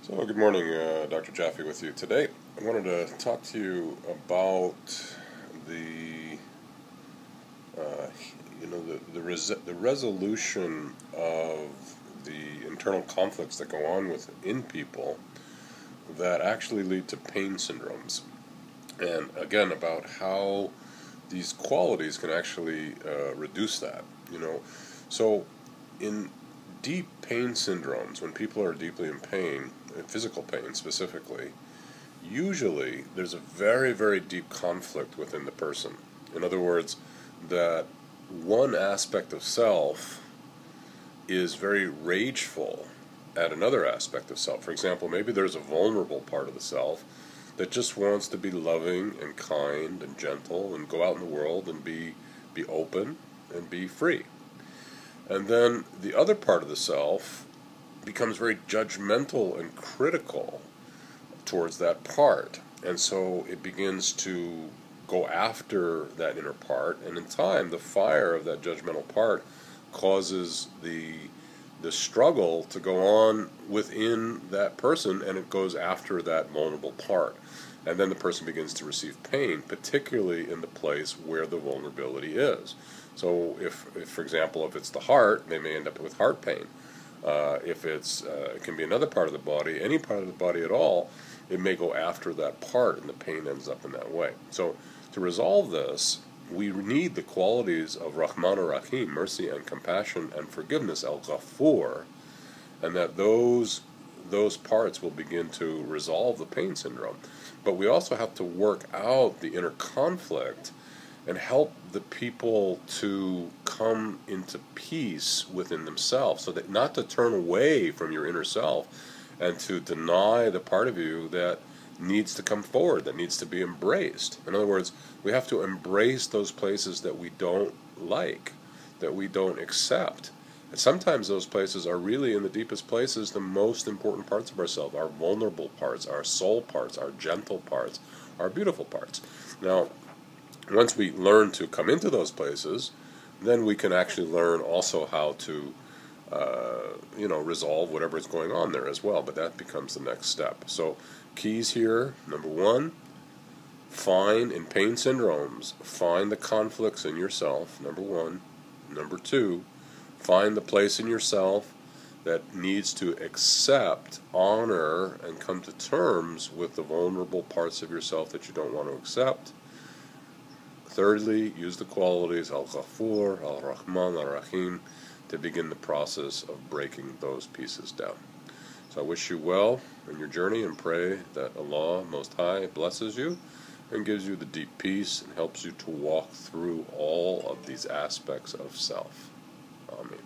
So, good morning, Dr. Jaffe with you today. I wanted to talk to you about the, the resolution of the internal conflicts that go on within people that actually lead to pain syndromes, and again about how these qualities can actually reduce that. So in deep pain syndromes, when people are deeply in pain, physical pain specifically, usually there's a very, very deep conflict within the person. In other words, that one aspect of self is very rageful at another aspect of self. For example, maybe there's a vulnerable part of the self that just wants to be loving and kind and gentle and go out in the world and be open and be free. And then the other part of the self becomes very judgmental and critical towards that part. And so it begins to go after that inner part, and in time the fire of that judgmental part causes the struggle to go on within that person, and it goes after that vulnerable part. And then the person begins to receive pain, particularly in the place where the vulnerability is. So if for example, if it's the heart, they may end up with heart pain. If it can be another part of the body, any part of the body at all, it may go after that part, and the pain ends up in that way. So to resolve this, we need the qualities of Rahman ar-Rahim, mercy and compassion and forgiveness, Al-Ghafur, and that those parts will begin to resolve the pain syndrome. But we also have to work out the inner conflict and help the people to come into peace within themselves, so that not to turn away from your inner self and to deny the part of you that needs to come forward, that needs to be embraced. In other words, we have to embrace those places that we don't like, that we don't accept. And sometimes those places are really, in the deepest places, the most important parts of ourselves, our vulnerable parts, our soul parts, our gentle parts, our beautiful parts. Now, once we learn to come into those places, then we can actually learn also how to resolve whatever is going on there as well. But that becomes the next step. So keys here: number one, find in pain syndromes, find the conflicts in yourself, number one. Number two, find the place in yourself that needs to accept, honor, and come to terms with the vulnerable parts of yourself that you don't want to accept. Thirdly, use the qualities Al-Ghafur, Al-Rahman, Al-Rahim to begin the process of breaking those pieces down. So I wish you well in your journey, and pray that Allah Most High blesses you and gives you the deep peace and helps you to walk through all of these aspects of self. Amen.